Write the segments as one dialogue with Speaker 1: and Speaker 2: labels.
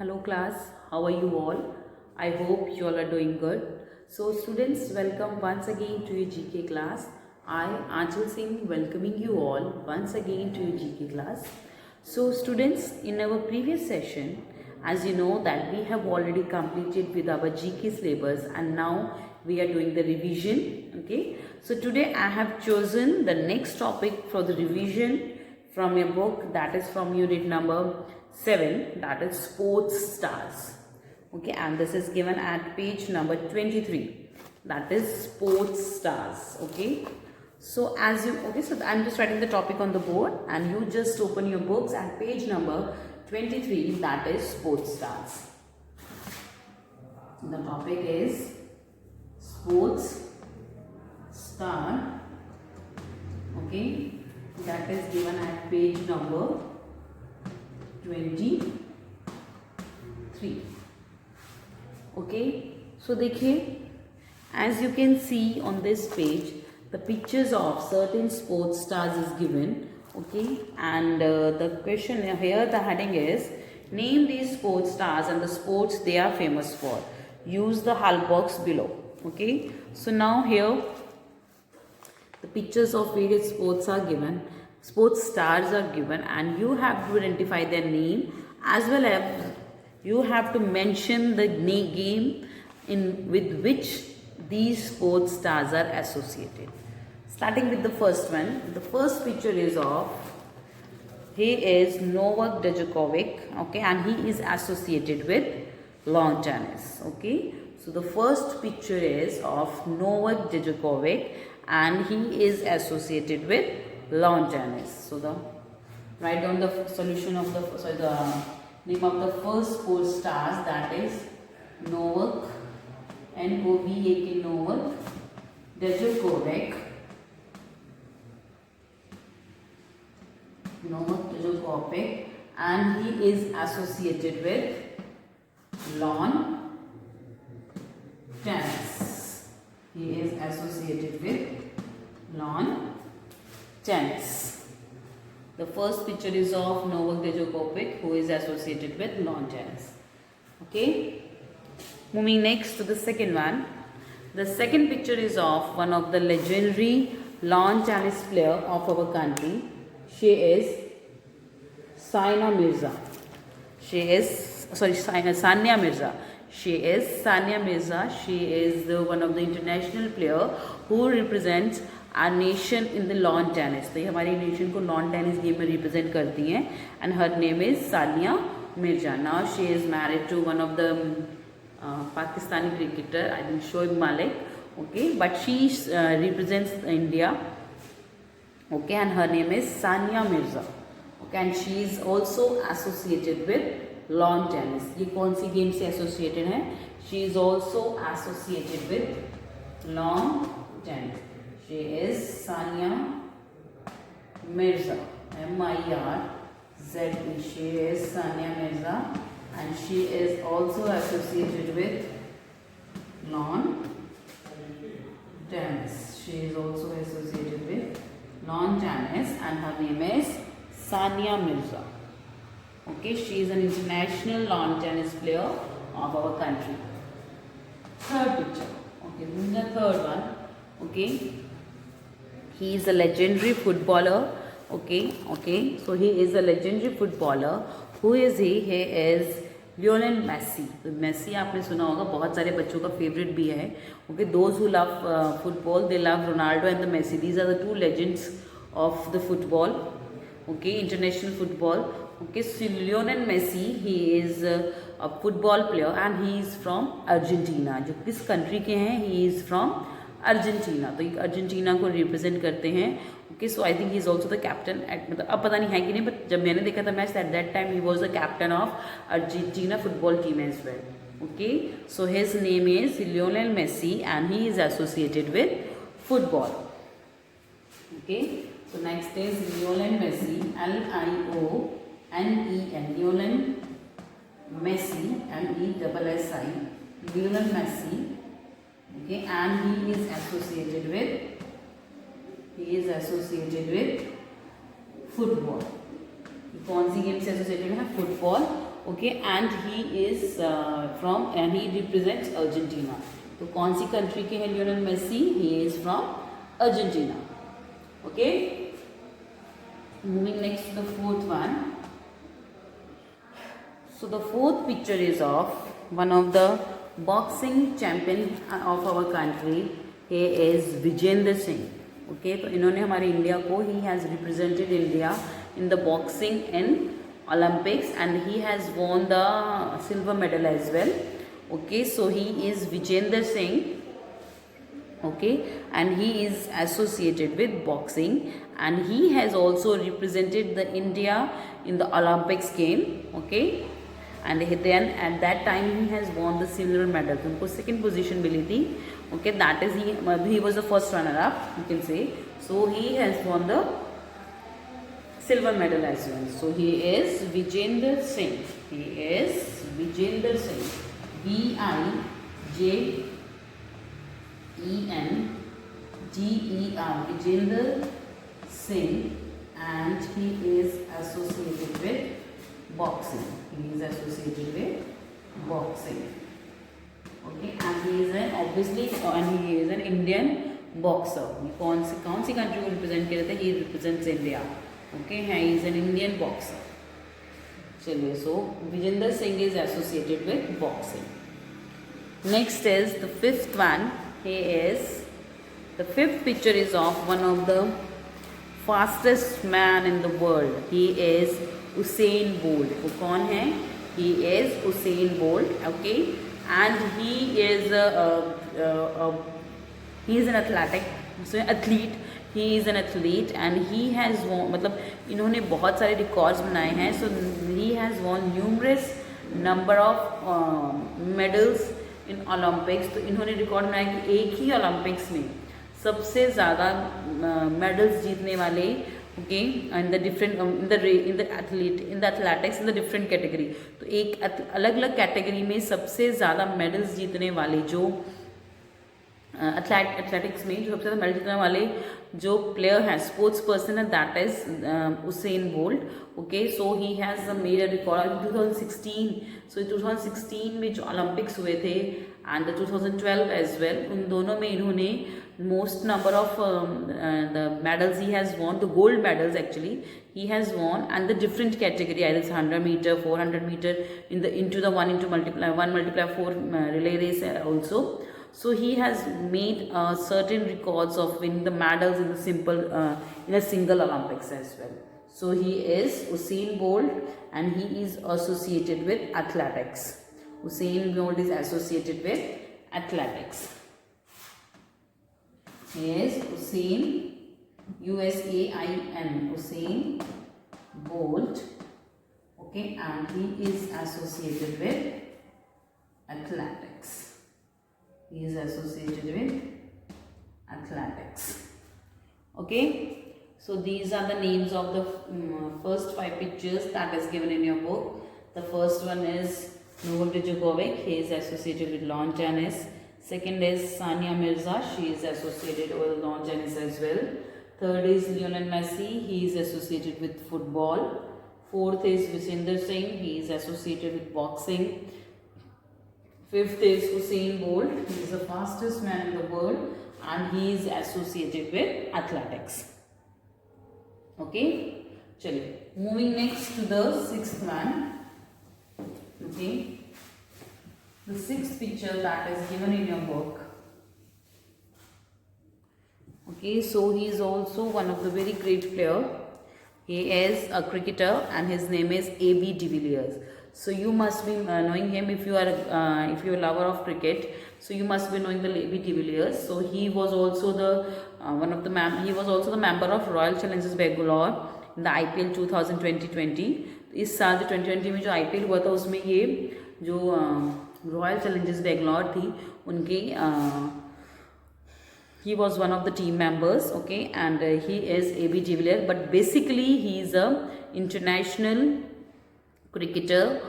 Speaker 1: Hello class, how are you all? I hope you all are doing good. So students, welcome once again to your GK class. I, Anchal Singh, welcoming you all once again to your GK class. So students, in our previous session, as you know that we have already completed with our GK syllabus and now we are doing the revision. Okay. So today I have chosen the next topic for the revision from your book, that is from unit number 7, that is sports stars. Okay, and this is given at page number 23, that is sports stars. Okay, so as you so I'm just writing the topic on the board and you just open your books at page number 23, that is sports stars. The topic is sports star. Okay, that is given at page number 23. Okay, so देखिए, as you can see on this page, the pictures of certain sports stars is given. Okay, and the question here, the heading is name these sports stars and the sports they are famous for. Use the help box below. Okay, so now here the pictures of various sports are given, sports stars are given, and you have to identify their name as well as you have to mention the game with which these sports stars are associated. Starting with the first one, the first picture is of, he is Novak Djokovic, okay, and he is associated with lawn tennis. Okay, so the first picture is of Novak Djokovic and he is associated with lawn tennis. So the write down the solution of the name of the first sports stars, that is Novak, Novak Novak Djokovic. Novak Djokovic, and he is associated with lawn tennis. He is associated with lawn tennis. The first picture is of Novak Djokovic, who is associated with lawn tennis. Okay. Moving next to the second one. The second picture is of one of the legendary lawn tennis player of our country. She is Sania Mirza. Sania Mirza. She is Sania Mirza. She is one of the international player who represents our nation in the lawn tennis. तो ये हमारी nation को lawn tennis game में represent करती हैं. And her name is Sania Mirza. Now she is married to one of the Pakistani cricketer, I think Shoaib Malik. Okay, but she represents India. Okay, and her name is Sania Mirza. Okay, and she is also associated with lawn tennis. ये कौन सी game से associated है? She is also associated with lawn tennis. She is Sania Mirza. M-I-R-Z-E. She is Sania Mirza, and she is also associated with lawn tennis. She is also associated with lawn tennis, and her name is Sania Mirza. Okay, she is an international lawn tennis player of our country. Third picture. Okay, this is the third one. Okay, he is a legendary footballer. Okay, so he is a legendary footballer. Who is he? He is Lionel Messi. तो Messi आपने सुना होगा, बहुत सारे बच्चों का favourite भी है. Okay, those who love football, they love Ronaldo and the Messi. These are the two legends of the football. Okay, international football. Okay, so Lionel Messi, he is a football player and he is from Argentina. जो किस country के हैं? He is from Argentina. तो Argentina को represent करते हैं. Okay, so I think he is also the captain. मतलब अब पता नहीं है कि नहीं, but जब मैंने देखा था match, at that time he was the captain of Argentina football team as well. Okay, so his name is Lionel Messi and he is associated with football. Okay, so next is Lionel Messi, L-I-O-N-E-L, Lionel Messi, M-E-S-S-I, Lionel Messi. Okay, and he is associated with football. कौन सी game से associated है? Football. Okay, and he is from and he represents Argentina. तो कौन सी country के हैं Lionel Messi? He is from Argentina. Okay, moving next to the fourth one. So the fourth picture is of one of the boxing champion of our country. He is Vijender Singh. Okay, तो इन्होंने हमारे India को, he has represented India in the boxing in Olympics and he has won the silver medal as well. Okay, so he is Vijender Singh. Okay, and he is associated with boxing and he has also represented the India in the Olympics game. Okay, and then at that time he has won the silver medal. तो उनको second position मिली थी. Okay, that is he was the first runner up, you can say. So he has won the silver medal as well. So he is Vijender Singh. He is Vijender Singh. VIJENDER. Vijender Singh, and he is associated with boxing. He is associated with boxing. Okay, and he is an obviously and he is an Indian boxer. कौन सी country को represent कर रहे थे? He represents India. Okay, he is an Indian boxer. चलिए, so Vijender Singh is associated with boxing. Next is the fifth one. The fifth picture is of one of the fastest man in the world. He is Usain Bolt. वो कौन है? He is Usain Bolt. Okay, and he is an athlete. He is an athlete and he has won, मतलब इन्होंने बहुत सारे records बनाए हैं. So he has won numerous number of medals in Olympics. तो इन्होंने रिकॉर्ड बनाया कि एक ही ओलंपिक्स में सबसे ज़्यादा मेडल्स जीतने वाले. Okay, in the different in the athletics in the different category. तो एक अलग अलग कैटेगरी में सबसे ज़्यादा मेडल्स जीतने वाले जो एथलेटिक्स में जो सबसे ज़्यादा मेडल जीतने वाले जो प्लेयर हैं, स्पोर्ट्स पर्सन है, that is Usain bolt. Okay, so he has made a record in 2016. सो 2016 में जो ओलंपिक्स हुए थे एंड 2012 एज वेल, उन दोनों में इन्होंने most number of the medals he has won, the gold medals actually he has won, and the different category, either it's 100 meter, 400 meter, into the 1 multiply 4 relay race also. So he has made certain records of winning the medals in a single Olympics as well. So he is Usain Bolt and he is associated with athletics. Usain Bolt is associated with athletics. He is Usain, USAIN, Usain Bolt. Okay, and he is associated with athletics. He is associated with athletics. Okay, so these are the names of the first 5 pictures that is given in your book. The first one is Novak Djokovic. He is associated with lawn tennis. Second is Sania Mirza. She is associated with lawn tennis as well. Third is Lionel Messi. He is associated with football. Fourth is Vijender Singh. He is associated with boxing. Fifth is Usain Bolt. He is the fastest man in the world and he is associated with athletics. Okay, chaliye, moving next to the sixth one. Okay, the sixth picture that is given in your book. Okay, so he is also one of the very great player. He is a cricketer and his name is A.B. de Villiers. So you must be knowing him if you are a lover of cricket. So you must be knowing the A.B. de Villiers. So he was also he was also the member of Royal Challengers Bangalore in the IPL 2020. इस साल जो 2020 में जो IPL हुआ था उसमें ये जो रॉयल चैलेंजर्स बेंगलोर थी उनके he was one of the team members. Okay, and he is A.B. de Villiers, but basically he is a international cricketer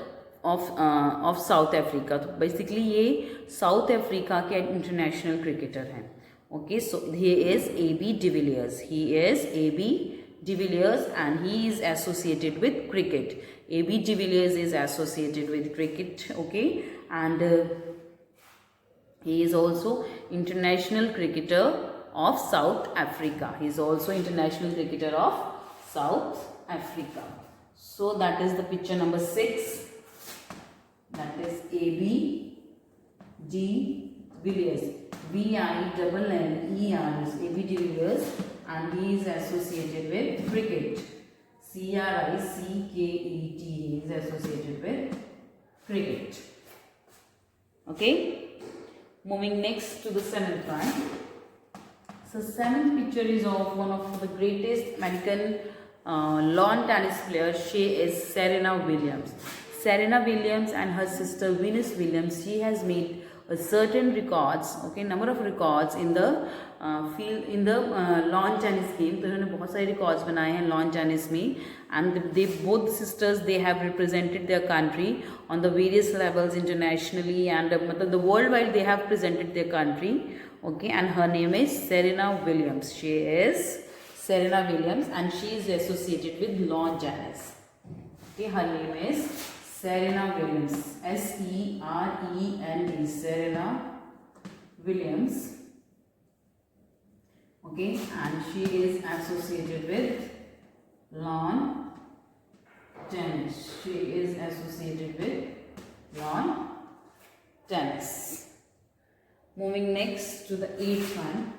Speaker 1: of South Africa. तो basically ये South Africa के international cricketer हैं. Okay, so he is A.B. de Villiers. He is A.B. de Villiers, and he is associated with cricket. AB de Villiers is associated with cricket, okay, and he is also international cricketer of South Africa. He is also international cricketer of South Africa. So that is the picture number 6. That is AB de Villiers. Villiers, AB de Villiers, and he is associated with cricket. Cricket. He is associated with cricket. Okay. Moving next to the 7th one. So 7th picture is of one of the greatest American lawn tennis players. She is Serena Williams. Serena Williams and her sister Venus Williams, she has made a certain records, okay, number of records in the field, in the lawn tennis game. तो उन्होंने बहुत सारे records बनाए हैं lawn tennis में, and they both sisters, they have represented their country on the various levels internationally, and मतलब the worldwide they have presented their country, okay, and her name is Serena Williams. She is Serena Williams and she is associated with lawn tennis. Okay, her name is Serena Williams, Serena, Serena Williams, okay, and she is associated with lawn tennis. She is associated with lawn tennis. Moving next to the 8th one.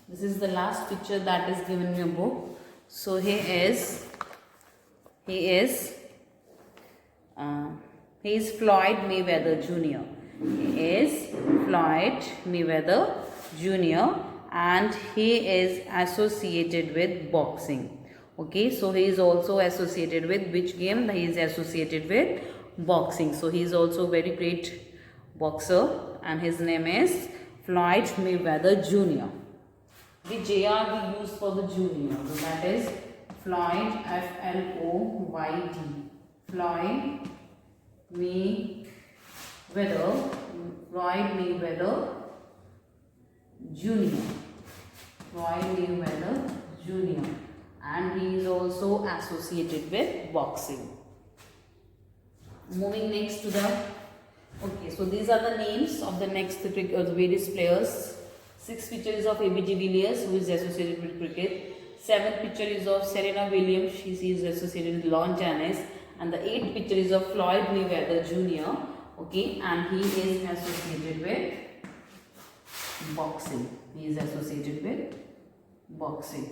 Speaker 1: This is the last picture that is given in your book. So he is Floyd Mayweather Jr. He is Floyd Mayweather Jr. and he is associated with boxing. Okay, so he is also associated with which game? He is associated with boxing. So he is also a very great boxer and his name is Floyd Mayweather Jr. The JR we use for the junior. So that is Floyd, Floyd Floyd Mayweather Jr. Floyd Mayweather Jr. and he is also associated with boxing. Moving next to the, okay, so these are the names of the next various players. 6th picture is of AB de Villiers, who is associated with cricket. 7th picture is of Serena Williams, she is associated with lawn tennis. And the 8th picture is of Floyd Mayweather Jr. Okay, and he is associated with boxing. He is associated with boxing.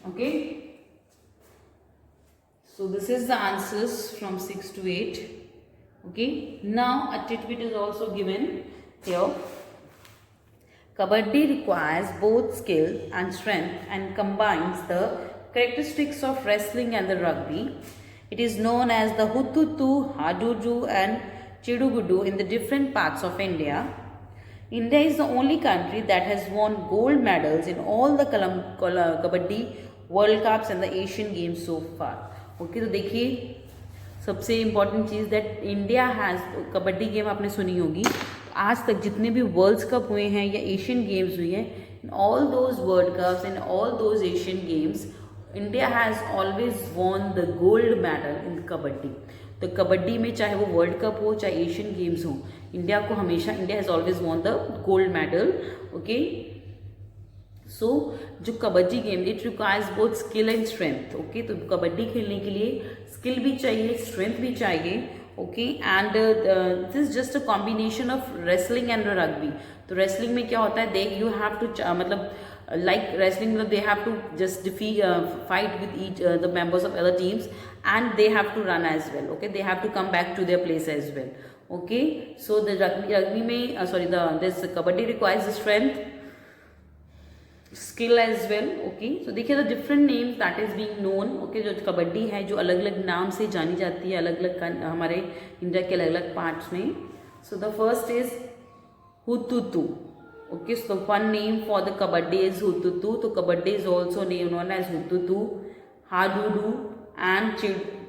Speaker 1: Okay. So this is the answers from 6 to 8. Okay. Now a tidbit is also given here. Kabaddi requires both skill and strength and combines the characteristics of wrestling and the rugby. It is known as the Hututu, Hadudu and Chidugudu in the different parts of India. India is the only country that has won gold medals in all the Kabaddi World Cups and the Asian Games so far. Okay, तो देखिए सबसे important cheese that India has, kabaddi game आपने सुनी होगी, आज तक जितने भी वर्ल्ड कप हुए हैं या एशियन गेम्स हुए हैं, in all those world cups in all those Asian games India has always won the gold medal in kabaddi. तो कबड्डी में चाहे वो वर्ल्ड कप हो चाहे एशियन गेम्स हो, इंडिया को हमेशा, India has always won the gold medal. Okay, so जो kabaddi game, it requires both skill and strength. Okay, तो कबड्डी खेलने के लिए स्किल भी चाहिए, स्ट्रेंथ भी चाहिए. Okay, and this is just a combination of wrestling and rugby. तो रेसलिंग में क्या होता है, दे यू हैव टू मतलब like wrestling, they have to just defeat fight with each the members of other teams and they have to run as well. Okay, they have to come back to their place as well. Okay, so the rugby mein this kabaddi requires the strength, skill as well. Okay, so देखिए the different names that is being known. Okay, जो कबड्डी है जो अलग अलग नाम से जानी जाती है अलग अलग हमारे इंडिया के अलग अलग पार्ट्स में. So the first is Hututu. Okay, so one name for the kabaddi is Hututu. So kabaddi is also known as Hututu, Hadudu and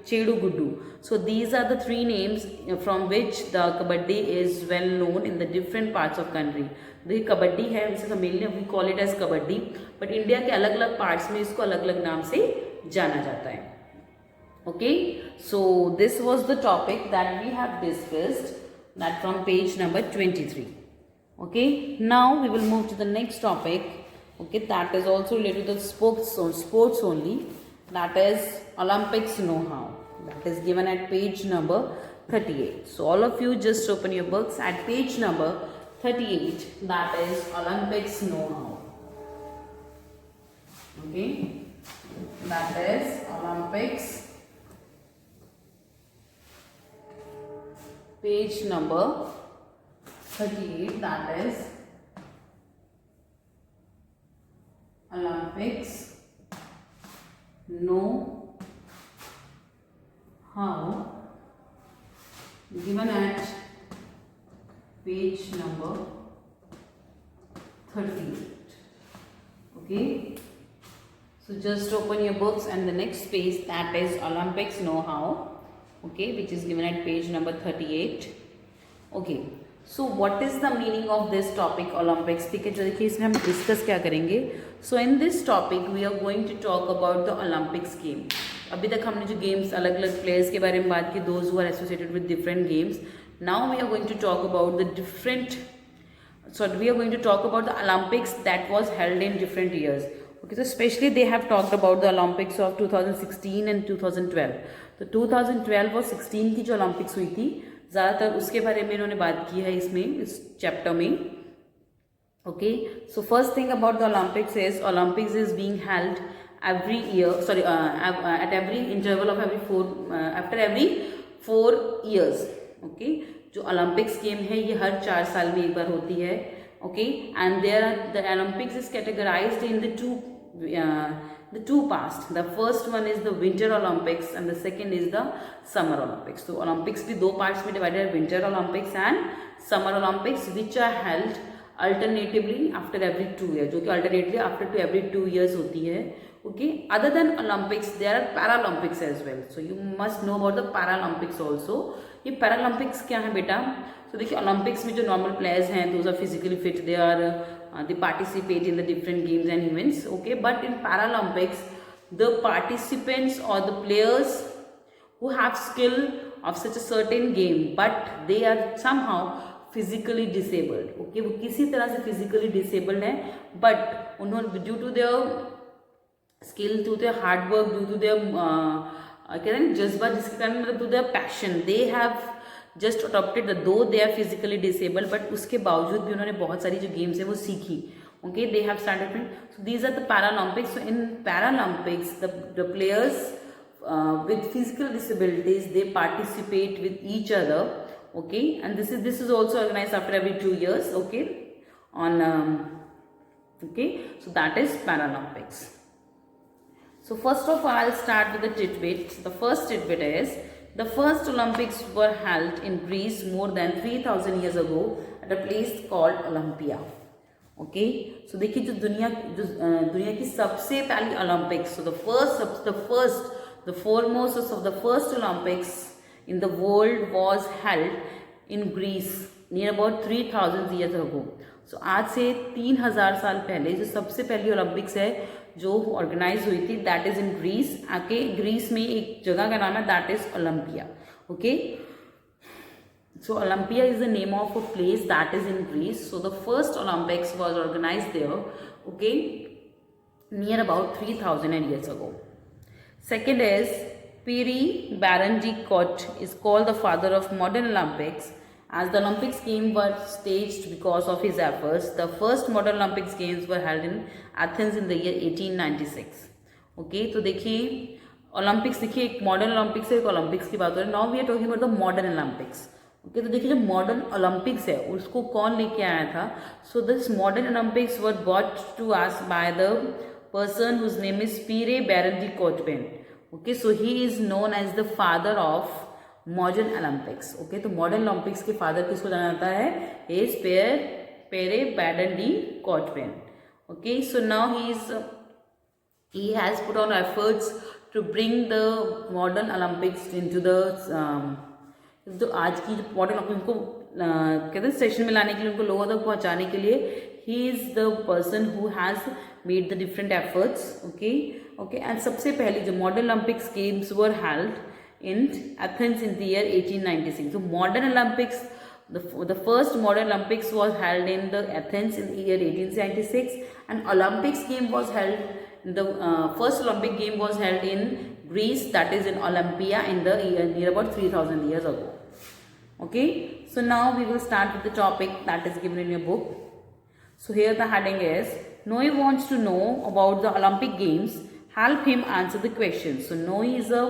Speaker 1: Chedu Guddu. So these are the three names from which the kabaddi is well known in the different parts of country. देखिए कबड्डी है, जैसे mainly we call it as kabaddi, but India के अलग अलग parts में इसको अलग अलग नाम से जाना जाता है. Okay, so this was the topic that we have discussed, that from page number 23. Okay, now we will move to the next topic. Okay, that is also related to sports only, that is Olympics know-how, that is given at page number 38. So all of you just open your books at page number 38, that is Olympics know-how. Okay, that is Olympics, page number 38, that is Olympics know how, given at page number 38. Okay, so just open your books and the next page, that is Olympics know how. Okay, which is given at page number 38. Okay, so what is the meaning of this topic Olympics? ठीक है, जो देखिए इसमें हम discuss क्या करेंगे. So in this topic we are going to talk about the Olympics game. अभी तक हमने जो गेम्स अलग अलग प्लेयर्स के बारे में बात की, those who are associated with different games. Now we are going to talk about the different, so we are going to talk about the Olympics that was held in different years. Okay, so especially they have talked about the Olympics of 2016 and 2012. तो 2012 और 16 की जो Olympics हुई थी ज़्यादातर उसके बारे में इन्होंने बात की है इसमें, इस चैप्टर में. Okay, so first thing about the Olympics is being held every year, at every interval of after every 4 years. Okay, जो ओलंपिक्स गेम है ये हर 4 साल में एक बार होती है. Okay, and the Olympics is categorized in the two past. The first one is the Winter Olympics and the second is the Summer Olympics. So Olympics भी 2 parts में divided है, Winter Olympics and Summer Olympics, which are held alternatively after every 2 years, जो कि alternately after every 2 years होती है. Okay, other than Olympics there are Paralympics as well, so you must know about the Paralympics also. ये Paralympics क्या है बेटा? तो देखिए ओलंपिक्स में जो नॉर्मल प्लेयर्स हैं those are physically fit, they participate in the different games and events. Okay, but in Paralympics the participants or the players who have skill of such a certain game but they are somehow physically disabled. Okay, वो किसी तरह से physically disabled हैं but उन्होंने due to their skill, due to their hard work, due to their कहते हैं जज्बा जिसके कारण मतलब to their passion, they have just adopted the, though they are physically disabled but उसके बावजूद भी उन्होंने बहुत सारी जो गेम्स है वो सीखी. Okay, they have started. So these are the Paralympics. So in Paralympics the players with physical disabilities they participate with each other. Okay, and this is also organized after every 2 years. Okay, on okay, so that is Paralympics. So first of all I'll start with the tidbit. The first tidbit is the first Olympics were held in Greece more than 3000 years ago at a place called Olympia. Okay, so देखिए जो दुनिया की सबसे पहली Olympics, so the foremost of the first Olympics in the world was held in Greece near about 3000 years ago. So आज से 3000 साल पहले जो सबसे पहली ओलंपिक्स है जो ऑर्गेनाइज हुई थी दैट इज इन ग्रीस. आके ग्रीस में एक जगह का नाम है that is Olympia. Okay, so Olympia is the name of a place that is in Greece. So the first Olympics was organised there. Okay, near about 3000 years ago. Second is Pierre Baron de Cotte is called the father of modern Olympics. As the Olympics games were staged because of his efforts, the first modern Olympics games were held in Athens in the year 1896. Okay, तो देखिए Olympics, देखिए एक modern Olympics है, एक Olympics की बात हो रही है. Now we are talking about the modern Olympics. Okay, तो देखिए जो मॉडर्न ओलंपिक्स है उसको कौन लेके आया था? So this modern Olympics were brought to us by the person whose name is Pierre Baron de कोटबेन. Okay, so he is known as the father of modern Olympics. Okay, तो modern Olympics के father किसको जाना जाता है? Is Pierre Baron de कोटबेन. Okay, so now he has put on efforts to bring the modern Olympics into the तो आज की जो मॉडर्न उनको कहते हैं सेशन में लाने के लिए, उनको लोगों तक पहुंचाने के लिए he is the person who has made the different efforts. Okay and सबसे पहली जो modern Olympics games were held in Athens in the year 1896. So modern Olympics, the first modern Olympics was held in the Athens in the year 1896, and Olympics game was held in the first Olympic game was held in Greece, that is in Olympia, in the year near about 3000 years ago. Okay, so now we will start with the topic that is given in your book. So here the heading is Noe wants to know about the Olympic games, help him answer the questions. So Noe is a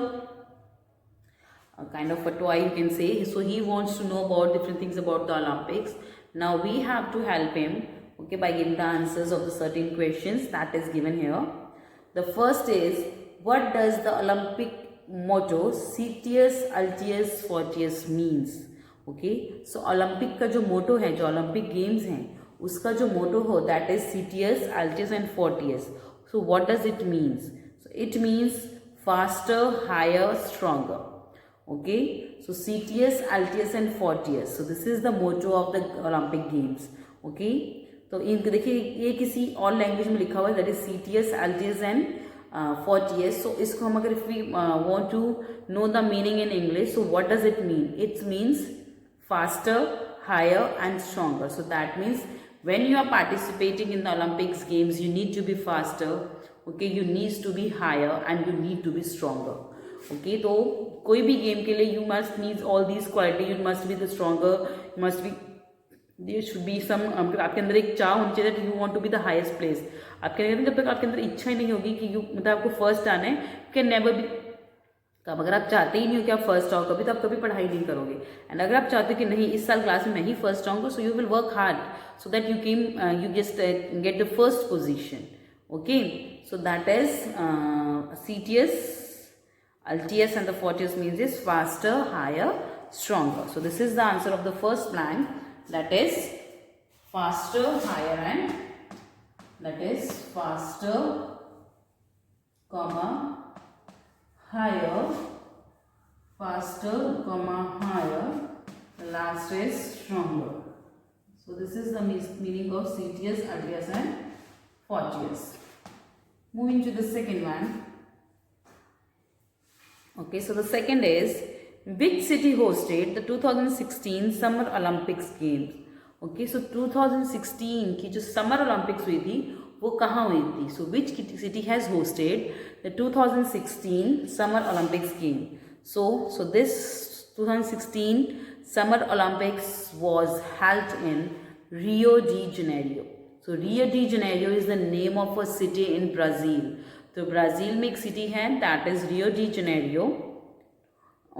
Speaker 1: kind of a toy, you can say. So he wants to know about different things about the Olympics. Now we have to help him, okay, by giving the answers of the certain questions that is given here. The first is, what does the Olympic motto Citius Altius Fortius means? Okay, so Olympic का जो motto है, जो Olympic games हैं, उसका जो motto हो, that is Citius Altius and Fortius. So what does it means? So it means faster, higher, stronger. Okay, so Citius, Altius and Fortius. So this is the motto of the Olympic Games. Okay, तो इनके देखिए ये किसी और language में लिखा हुआ है, that is Citius, Altius and Fortius. So इसको हम अगर if we want to know the meaning in English, so what does it mean? It means faster, higher and stronger. So that means when you are participating in the Olympics Games, you need to be faster. Okay, you need to be higher and you need to be stronger. Okay, तो कोई भी game के लिए you must needs all these quality. You must be the stronger, you must be, there should be some, आपके अंदर एक चाह होनी चाहिए that you want to be the highest place. आपके अंदर जब तक आपके अंदर इच्छा ही नहीं होगी कि यू मतलब आपको फर्स्ट आना है, कैन नेवर बी. अब अगर आप चाहते ही नहीं हो कि आप फर्स्ट आओ कभी, तो आप कभी पढ़ाई नहीं करोगे. एंड अगर आप चाहते हो कि नहीं इस साल क्लास में मैं ही फर्स्ट आऊँगा, so you will work hard so that you you just get the first position. Okay, so that is Citius, Altius and the Fortius means is faster, higher, stronger. So this is the answer of the first blank, that is faster, higher and that is faster, comma, higher, faster, comma, higher, the last is stronger. So this is the meaning of Citius, Altius and Fortius. Moving to the second one. Okay, so the second is, which city hosted the 2016 Summer Olympics Games? Okay, so 2016 की जो Summer Olympics हुई थी वो कहाँ हुई थी? So which city has hosted the 2016 Summer Olympics Game? So this 2016 Summer Olympics was held in Rio de Janeiro. So Rio de Janeiro is the name of a city in Brazil. तो Brazil में एक city है, that is Rio de Janeiro.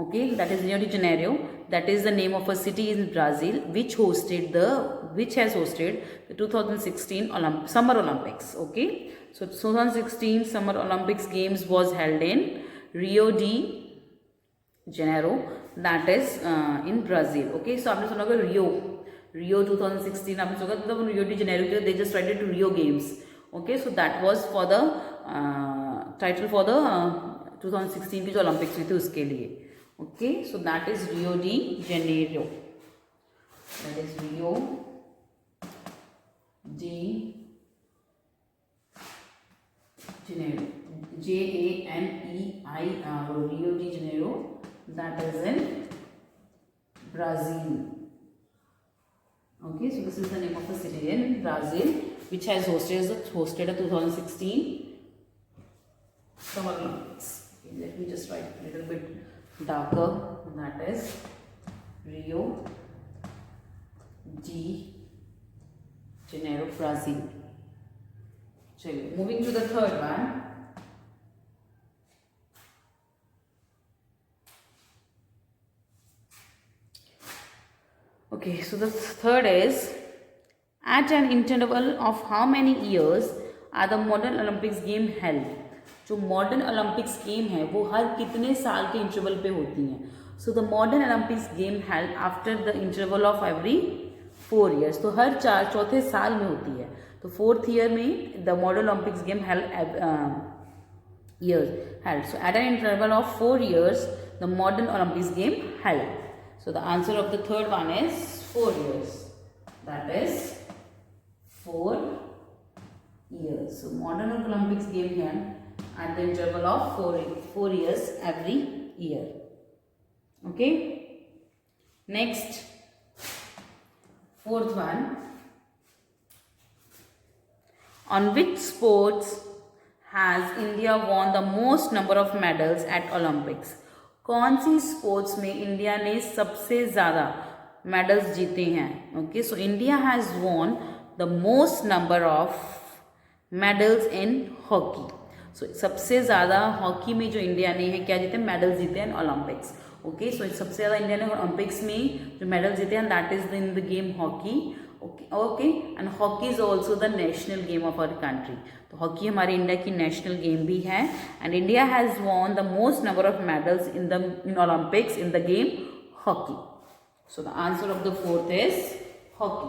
Speaker 1: Okay, that is Rio de Janeiro, that is the name of a city in Brazil which has hosted the 2016 Summer Olympics. Okay, so 2016 Summer Olympics Games was held in Rio de Janeiro, that is in Brazil. Okay, so आपने सुना होगा रियो 2016 आपने सुना होगा, तो रियो de Janeiro they just write it to Rio Games. Okay, so that was for the title for the 2016 की जो Olympics हुई थी उसके लिए. Okay, so that is Rio de Janeiro. That is Rio de Janeiro. Janeiro. Rio de Janeiro. That is in Brazil. Okay, so this is the name of the city in Brazil, which has hosted a 2016 Summer Olympics. Okay, let me just write a little bit darker. That is Rio de Janeiro, Brazil. चलिए, moving to the third one. Okay, so the third is, at an interval of how many years are the modern Olympics game held? जो modern Olympics game है वो हर कितने साल के interval पे होती हैं? So the modern Olympics game held after the interval of every 4 years. तो हर चौथे साल में होती है. तो 4th year में the modern Olympics game held years held. So at an interval of 4 years, the modern Olympics game held. So the answer of the third one is 4 years. That is 4 years. So modern Olympics game held at the interval of 4 years every year. Okay. Next, fourth one. On which sports has India won the most number of medals at Olympics? कौन सी sports में India ने सबसे ज़्यादा medals जीते हैं? Okay, so India has won the most number of medals in hockey. So सबसे ज़्यादा hockey में जो इंडिया ने है क्या जीते, मेडल्स जीते हैं ओलंपिक्स. ओके, सो सबसे ज़्यादा इंडिया ने ओलंपिक्स में जो मेडल जीते हैं that is in the game hockey. Okay, and hockey is also the national game of our country. तो हॉकी हमारी इंडिया की नेशनल गेम भी है. And India has won the most number of medals in Olympics in the game hockey. So the answer of the fourth is hockey.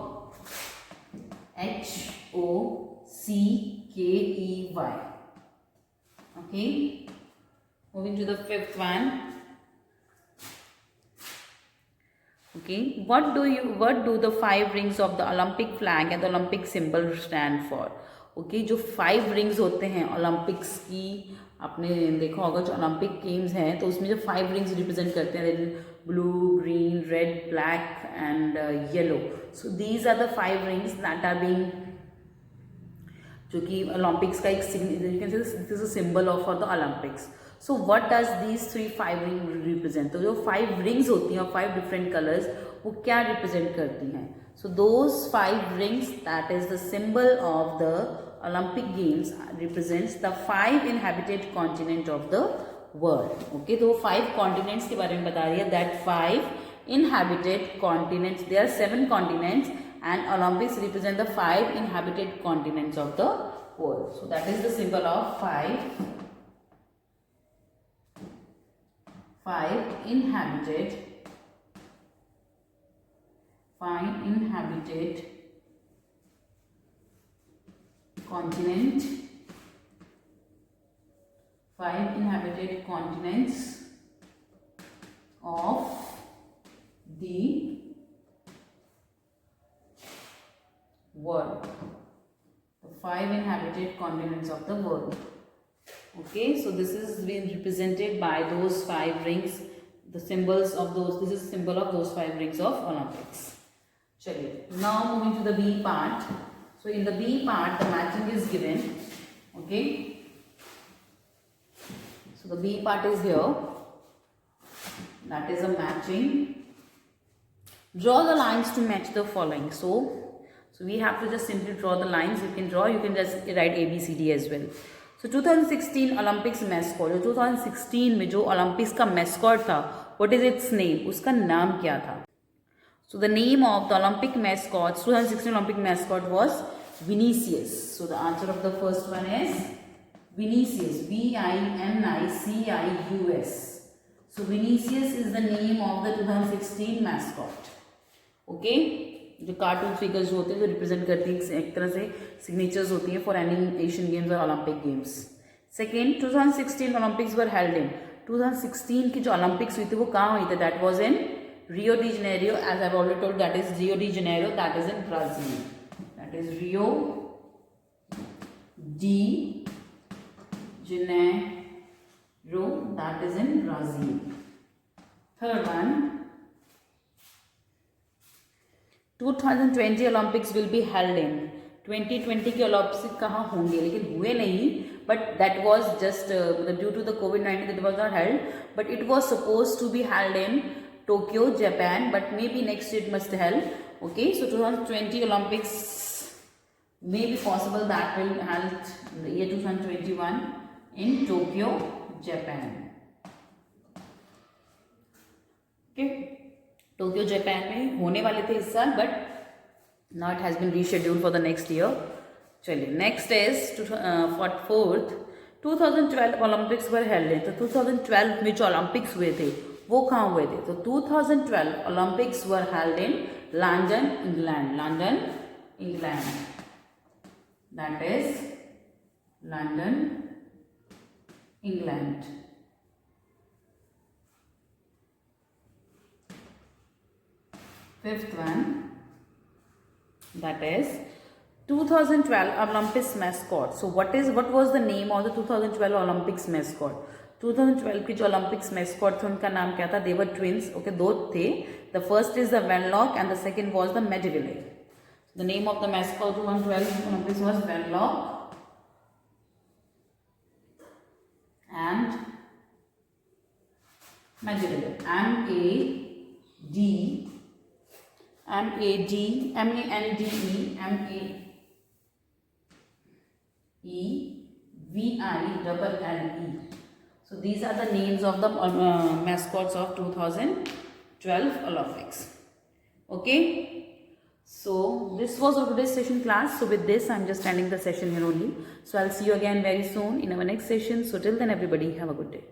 Speaker 1: HOCKEY. Okay, moving to the fifth one. Okay, what do the 5 rings of the Olympic flag and the Olympic symbol stand for? Okay, जो 5 rings होते हैं Olympics की, आपने देखा होगा जो Olympic games हैं तो उसमें जो 5 रिंग्स रिप्रेजेंट करते हैं, blue, green, red, black and yellow. So these are the 5 rings that are being, जो कि ओलंपिक्स का एक symbol of the Olympics. So what does these 5 ring represent? तो जो 5 रिंग्स होती हैं और 5 डिफरेंट कलर्स वो क्या रिप्रेजेंट करती हैं? So those 5 rings that is the symbol of the Olympic games represents the 5 inhabited continent of the world. Okay, तो 5 कॉन्टिनेंट्स के बारे में बता रही है. That 5 inhabited continents, there are 7 continents and Olympics represent the 5 inhabited continents of the world. So that is the symbol of 5 inhabited continent, 5 inhabited continents of the world. The 5 inhabited continents of the world. Okay, so this is being represented by those 5 rings. The symbols of those. This is symbol of those 5 rings of Olympics. Chaliye. Now moving to the B part. So in the B part, the matching is given. Okay. So the B part is here. That is a matching. Draw the lines to match the following. So we have to just simply draw the lines. You can draw. You can just write A, B, C, D as well. So 2016 Olympics mascot. 2016 में जो Olympics का mascot था, what is its name? उसका नाम क्या था? So the name of the Olympic mascot, 2016 Olympic mascot was Vinicius. So the answer of the first one is Vinicius. Vinicius. So Vinicius is the name of the 2016 mascot. Okay. जो cartoon figures जो होते हैं जो represent करती हैं एक तरह से सिग्नेचर्स होती हैं फॉर एनी एशियन गेम्स और Olympic games. Second, 2016 Olympics were held in. 2016 की जो ओलंपिक्स हुई थी वो कहाँ हुई थी? That was in Rio de Janeiro. As I already told, that is Rio de Janeiro. That is in Brazil. That is Rio de Janeiro. That is in Brazil. Third one, 2020 Olympics will be held in. 2020 के Olympics कहाँ होंगे, लेकिन हुए नहीं. But that was just due to the कोविड-19 that was not held. But it was suppose to be held in Tokyo, Japan. But may be next year must held. Okay, so 2020 Olympics may be possible that will held year 2021 in Tokyo, Japan. Okay, Tokyo Japan में होने वाले थे इस साल, but now it has been rescheduled for the next year. चलिए, next is fourth, 2012 Olympics were held है. तो 2012 में जो ओलंपिक्स हुए थे वो कहाँ हुए थे? तो 2012 Olympics were held in London, England. That is London, England. Fifth one, that is 2012 Olympics mascot. So what was the name of the 2012 Olympics mascot? 2012 की जो Olympics mascot थे उनका नाम क्या था? They were twins. Okay, दो थे. The first is the Venlock and the second was the Medvedev. The name of the mascot 2012 Olympics was Venlock and Medvedev. Medvedev. So these are the names of the mascots of 2012 Olympics. Okay. So this was our today's session class. So with this, I'm just ending the session here only. So I'll see you again very soon in our next session. So till then, everybody have a good day.